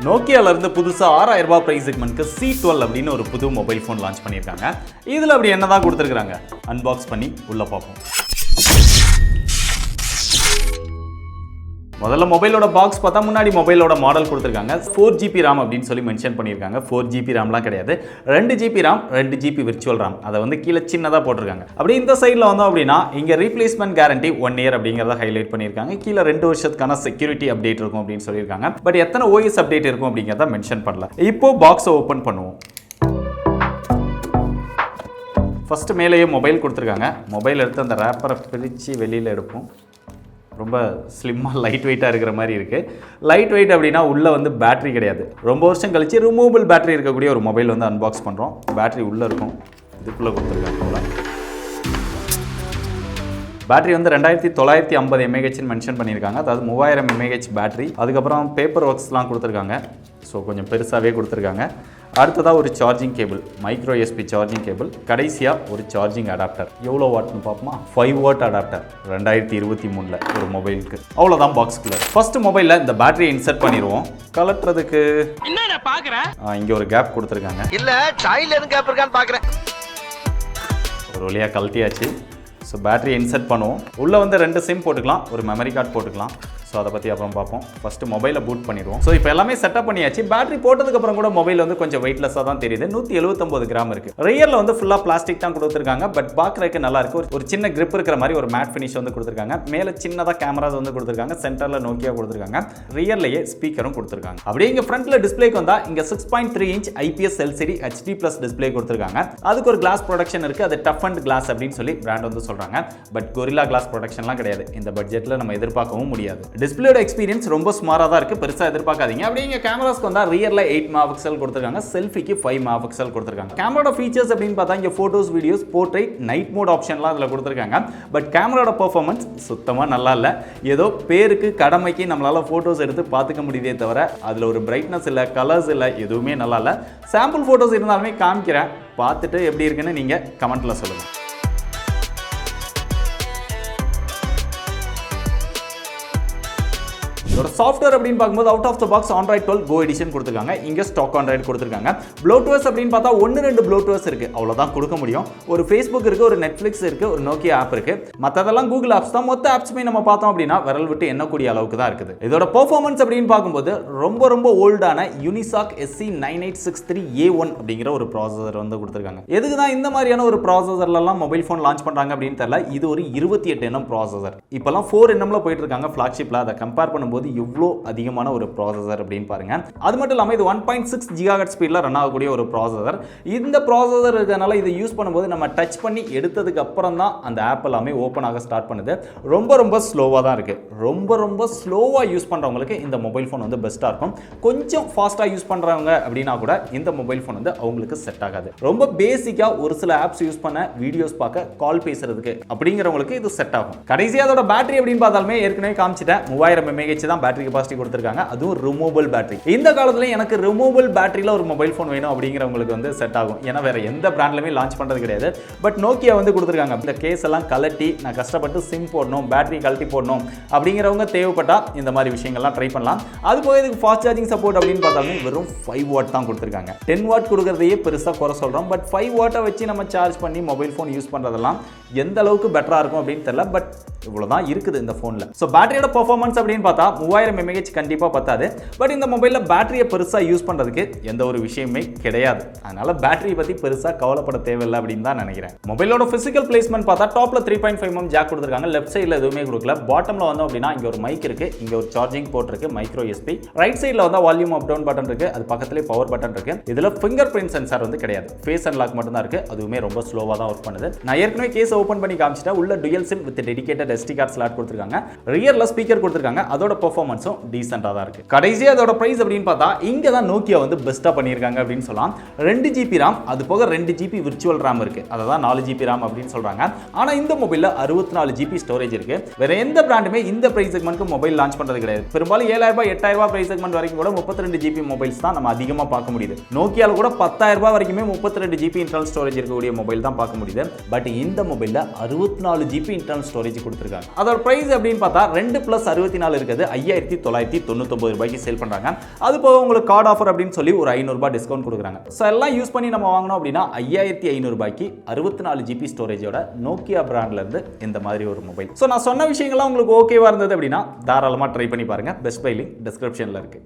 நோக்கியால இருந்து புதுசா 6000 ரூபாய் பிரைஸ் செக்மென்ட்க்கு C12 அப்படின்னு ஒரு புது மொபைல் ஃபோன் லான்ச் பண்ணிருக்காங்க. இதுல அப்படி என்னதான் கொடுத்திருக்காங்க அன்பாக்ஸ் பண்ணி உள்ள பார்ப்போம். முதல்ல மொபைலோட பாக்ஸ் பார்த்தா முன்னாடி மொபைலோட மாடல் கொடுத்துருக்காங்க. 4GB RAM அப்படின்னு சொல்லி மென்ஷன் பண்ணியிருக்காங்க. 4GB RAMலாம் கிடையாது, 2GB RAM 2GB virtual RAM. அதை வந்து கீழே சின்னதாக போட்டிருக்காங்க. அப்படி இந்த சைடில் வந்தோம் அப்படின்னா இங்கே ரீப்ளேஸ்மெண்ட் கேரண்டி 1 year அப்படிங்கிறத ஹைலைட் பண்ணியிருக்காங்க. கீழே 2 வருஷத்துக்கான செக்யூரிட்டி அப்டேட் இருக்கும் அப்படின்னு சொல்லியிருக்காங்க. பட் எத்தனை OS அப்டேட் இருக்கும் அப்படிங்கிறத மென்ஷன் பண்ணல. இப்போ பாக்ஸை ஓப்பன் பண்ணுவோம். ஃபர்ஸ்ட் மேலேயே மொபைல் கொடுத்துருக்காங்க. மொபைல் எடுத்து அந்த ரேப்பரை பிரித்து வெளியில் எடுப்போம். ரொம்ப ஸ்லிம்மாக லைட் வெயிட்டாக இருக்கிற மாதிரி இருக்குது. லைட் வெயிட் அப்படின்னா உள்ளே வந்து பேட்டரி கிடையாது. ரொம்ப வருஷம் கழிச்சு ரிமூவபிள் பேட்டரி இருக்கக்கூடிய ஒரு மொபைல் வந்து அன்பாக்ஸ் பண்ணுறோம். பேட்டரி உள்ளே இருக்கும், இதுக்குள்ளே கொடுத்துருக்காங்க. பேட்டரி வந்து 2950 mAh மென்ஷன் பண்ணியிருக்காங்க. அதாவது 3000 mAh பேட்டரி. அதுக்கப்புறம் பேப்பர் ஒர்க்ஸ்லாம் கொடுத்துருக்காங்க. ஸோ கொஞ்சம் பெருசாகவே கொடுத்துருக்காங்க. அடுத்ததாக ஒரு charging cable, micro USB charging cable. கடைசியாக ஒரு சார்ஜிங் அடாப்டர். எவ்வளோ வாட்னு பார்ப்போமா? 5 வாட் அடாப்டர் 2023 ஒரு மொபைலுக்கு. அவ்வளோதான் பாக்ஸ்குள்ளே. ஃபர்ஸ்ட் மொபைலில் இந்த பேட்டரியை இன்சர்ட் பண்ணிடுவோம். கலட்டுறதுக்கு இங்கே ஒரு கேப் கொடுத்துருக்காங்க. இல்லை சாயில் எதுவும் கேப் இருக்கான்னு பார்க்குறேன். ஒரு வழியாக கழட்டியாச்சு. ஸோ பேட்டரியை இன்சர்ட் பண்ணுவோம். உள்ளே வந்து 2 சிம் போட்டுக்கலாம், ஒரு மெமரி கார்டு போட்டுக்கலாம். ஸோ அதை பற்றி அப்புறம் பார்ப்போம். ஃபஸ்ட்டு மொபைலை பூட் பண்ணிடுவோம். ஸோ இப்போ எல்லாமே செட்டப் பண்ணியாச்சு. பேட்டரி போட்டதுக்கப்புறம் கூட மொபைல் வந்து கொஞ்சம் வெயிட்லெஸ்ஸாக தான் தெரியுது. 179 கிராம் இருக்குது. ரியரில் வந்து ஃபுல்லாக பிளாஸ்டிக் தான் கொடுத்துருக்காங்க. பட் பார்க்குறதுக்கு நல்லா இருக்குது. ஒரு சின்ன கிரிப் இருக்கிற மாதிரி ஒரு மேட் ஃபினிஷ் வந்து கொடுத்துருக்காங்க. மேலே சின்னதாக கேமராஸ் வந்து கொடுத்துருக்காங்க. சென்டரில் நோக்கியா கொடுத்துருக்காங்க. ரியர்லேயே ஸ்பீக்கரும் கொடுத்துருக்காங்க. அப்படியே இங்கே ஃப்ரண்ட்டில் டிஸ்பிளேக்கு வந்தால் இங்கே 6.3 inch IPS LCD HD+ display கொடுத்துருக்காங்க. அதுக்கு ஒரு கிளாஸ் ப்ரொடக்ஷன் இருக்குது. அது டஃப் அண்ட் கிளாஸ் அப்படின்னு சொல்லி பிராண்ட் வந்து சொல்கிறாங்க. பட் கொரில்லா கிளாஸ் ப்ரொடக்ஷன்லாம் கிடையாது. இந்த பட்ஜெட்டில் நம்ம எதிர்பார்க்கவும் முடியாது. டிஸ்பிளேயோட எக்ஸ்பீரியன்ஸ் ரொம்ப ஸ்மாராக தான் இருக்குது. பெருசாக எதிர்பார்க்காதீங்க. அப்படியே இங்கே கேமராஸ்க்கு வந்தால் ரியரில் 8 MP கொடுத்துருக்காங்க. செல்ஃபிக்கு 5 MP கொடுத்துருக்காங்க. கேமராட ஃபீச்சர்ஸ் அப்படின்னு பார்த்தா இங்கே photos, videos, portrait, night mode ஆப்ஷன்லாம் அதில் கொடுத்துருக்காங்க. பட் கேமராட பெர்ஃபார்மன்ஸ் சுத்தமாக நல்லா இல்லை. ஏதோ பேருக்கு கடமைக்கு நம்மளால் ஃபோட்டோஸ் எடுத்து பார்த்துக்க முடியுதே தவிர அதில் ஒரு பிரைட்னஸ் இல்லை, கலர்ஸ் இல்லை, எதுவுமே நல்லா இல்லை. சாம்பிள் ஃபோட்டோஸ் இருந்தாலுமே காமிக்கிறேன், பார்த்துட்டு எப்படி இருக்குன்னு நீங்கள் கமெண்ட்டில் சொல்லுங்கள். இதோட சாஃப்ட்வேர் அப்படின்னு பார்க்கும்போது out of the box Android 12 Go edition கொடுத்துருக்காங்க. இங்கே ஸ்டாக் Android கொடுத்துருக்காங்க. ப்ளூடூத் அப்படின்னு பார்த்தா 1-2 ப்ளூடூத் இருக்குது. அவ்வளோதான் கொடுக்க முடியும். ஒரு ஃபேஸ்புக் இருக்குது, ஒரு நெட்ஃப்ளிக்ஸ் இருக்குது, ஒரு நோக்கியா ஆப் இருக்குது. மற்றதெல்லாம் கூகுள் ஆப்ஸ் தான். மொத்த ஆப்ஸுமே நம்ம பார்த்தோம் அப்படின்னா விரல் விட்டு எண்ணக்கூடிய அளவுக்கு தான் இருக்குது. இதோட பெர்ஃபார்மன்ஸ் அப்படின்னு பார்க்கும்போது ரொம்ப ஓல்டான யூனிசாக் SC9863A1 அப்படிங்கிற ஒரு ப்ராசஸர் வந்து கொடுத்துருக்காங்க. எதுக்கு தான் இந்த மாதிரியான ஒரு ப்ராசஸர்லாம் மொபைல் ஃபோன் லான்ச் பண்ணுறாங்க அப்படின்னு தெரியல. இது ஒரு 28nm ப்ராசஸர். இப்போல்லாம் 4nmல போயிட்டு இருக்காங்க ஃப்ளாக்ஷிப்பில். அதை கம்பேர் பண்ணும்போது எவ்வளோ அதிகமான ஒரு ப்ராசஸர் அப்படின்னு பாருங்க. அது மட்டும் இல்லாமல் இது 1.6 GHz ஸ்பீடில் ரன் ஆகக்கூடிய ஒரு ப்ராசஸர். இந்த ப்ராசஸர் இருக்கிறதுனால இதை யூஸ் பண்ணும்போது நம்ம டச் பண்ணி எடுத்ததுக்கு அப்புறம் தான் அந்த ஆப் எல்லாமே ஓப்பன் ஆக ஸ்டார்ட் பண்ணுது. ரொம்ப ஸ்லோவாக தான் இருக்குது. ரொம்ப ஸ்லோவாக யூஸ் பண்ணுறவங்களுக்கு இந்த மொபைல் ஃபோன் வந்து பெஸ்ட்டாக இருக்கும். கொஞ்சம் ஃபாஸ்ட்டாக யூஸ் பண்ணுறவங்க அப்படின்னா கூட இந்த மொபைல் ஃபோன் வந்து அவங்களுக்கு செட் ஆகாது. ரொம்ப பேசிக்காக ஒரு சில ஆப்ஸ் யூஸ் பண்ண, வீடியோஸ் பார்க்க, கால் பேசுறதுக்கு அப்படிங்கிறவங்களுக்கு இது செட் ஆகும். கடைசியாக அதோட பேட்டரி அப்படின்னு பார்த்தாலுமே ஏற்கனவே காமிச்சிட்டேன். 3000 mAh தான் பேட்டரி கெபாசிட்டி கொடுத்திருக்காங்க. அதுவும் ரிமூவபிள் பேட்டரி. இந்த காலத்துல எனக்கு ரிமூவபிள் பேட்டரியில ஒரு மொபைல் ஃபோன் வேணும் அப்படிங்கிறவங்களுக்கு வந்து செட் ஆகும். ஏன்னா வேற எந்த பிராண்ட்லயுமே லான்ச் பண்றது கிடையாது. பட் நோக்கியா வந்து கொடுத்திருக்காங்க. இந்த கேஸ் எல்லாம் கலட்டி நான் கஷ்டப்பட்டு சிம் போடணும், பேட்டரி கழட்டி போடணும் அப்படிங்கிறவங்க தேவைப்பட்டா இந்த மாதிரி விஷயங்கள்லாம் ட்ரை பண்ணலாம். அது போக இதுக்கு ஃபாஸ்ட் சார்ஜிங் சப்போர்ட் அப்படின்னு பார்த்தாலுமே வெறும் 5 வாட் தான் கொடுத்திருக்காங்க. 10 வாட் கொடுக்கறதையே பெருசா குறை சொல்றோம். பட் 5 வாட்டை வச்சு நம்ம சார்ஜ் பண்ணி மொபைல் ஃபோன் யூஸ் பண்றதெல்லாம் எந்த அளவுக்கு பெட்டரா இருக்கும் அப்படின்னு தெரியல. பட் இவ்வளவுதான் இருக்குது இந்த போன்ல. சோ பேட்டரியோட பெர்ஃபார்மன்ஸ் அப்படின்னு பார்த்தா 3000 mAh கண்டிப்பா பத்தாது. பட் இந்த மொபைல்ல பேட்டரியை பெருசா யூஸ் பண்றதுக்கு எந்த ஒரு விஷயமே கிடையாது. அதனால பேட்டரி பத்தி பெருசா கவலைப்பட தேவையில்லை அப்படின்னு தான் நினைக்கிறேன். மொபைலோட பிசிக்கல் பிளேஸ்மென்ட் பார்த்தா டாப்ல 3.5mm ஜாக் கொடுத்திருக்காங்க. லெஃப்ட் சைடுல எதுவுமே கொடுக்கல. பாட்டம்ல வந்தோம் அப்படின்னா இங்க ஒரு மைக் இருக்கு, இங்க ஒரு சார்ஜிங் போர்ட் இருக்கு, மைக்ரோ USB. ரைட் சைடுல வந்தா வால்யூம் அப் டவுன் பட்டன் இருக்கு, அது பக்கத்துலயே பவர் பட்டன் இருக்கு. இதுல ஃபிங்கர் பிரிண்ட் சென்சார் வந்து கிடையாது. ஃபேஸ் அன்லாக் மட்டும் தான் இருக்கு. அதுவுமே ரொம்ப ஸ்லோவா தான் ஒர்க் பண்ணுது. நான் ஏற்கனவே கேஸ் ஓபன் பண்ணி காமிச்சிட்டேன். உள்ள dual sim with dedicated SD card slot கொடுத்திருக்காங்க. ரியர்ல ஸ்பீக்கர் கொடுத்திருக்காங்க. அதோட பெர்ஃபார்மன்ஸும் டீசென்ட்டா தான் இருக்கு. கடைசியா அதோட பிரைஸ் அப்படின்னு பார்த்தா இங்க தான் நோக்கியா வந்து பெஸ்டா பண்ணிருக்காங்க அப்படின்னு சொல்லலாம். 2GB RAM, அது போக 2GB விர்ச்சுவல் RAM இருக்கு. அதான் 4GB RAM அப்படின்னு சொல்றாங்க. ஆனா இந்த மொபைல்ல 64GB ஸ்டோரேஜ் இருக்கு. வேற எந்த பிராண்டுமே இந்த பிரைஸ் செக்மென்ட்க்கு மொபைல் லான்ச் பண்றது கிடையாது. பெரும்பாலும் 7000 ரூபாய் 8000 ரூபாய் பிரைஸ் செக்மென்ட் வரைக்கும் கூட 32GB மொபைல்ஸ் தான் நம்ம அதிகமா பார்க்க முடியுது. நோக்கியால கூட 10000 ரூபாய் வரைக்குமே 32GB இன்டர்னல் ஸ்டோரேஜ் இருக்கக்கூடிய மொபைல் தான் பார்க்க முடியுது. பட் இந்த மொபைல்ல 64GB இன்டர்னல் ஸ்டோரேஜ் கொடுத்து இருக்காங்க. அதோட பிரைஸ் அப்படின்னு பார்த்தா 2+64 இருக்குது 5999 ரூபாய்க்கு சேல் பண்றாங்க. அது போக உங்களுக்கு கார்டு ஆஃபர் அப்படின்னு சொல்லி ஒரு 500 ரூபாய் டிஸ்கவுண்ட் கொடுக்குறாங்க. ஸோ எல்லாம் யூஸ் பண்ணி நம்ம வாங்கணும் அப்படின்னா 5500 ரூபாய்க்கு 64GB ஸ்டோரேஜோட நோக்கியா பிராண்ட்ல இருந்து இந்த மாதிரி ஒரு மொபைல். ஸோ நான் சொன்ன விஷயங்கள்லாம் உங்களுக்கு ஓகேவா இருந்தது அப்படின்னா தாராளமாக ட்ரை பண்ணி பாருங்க. பெஸ்ட் பை லிங்க் டிஸ்கிரிப்ஷன்ல இருக்கு.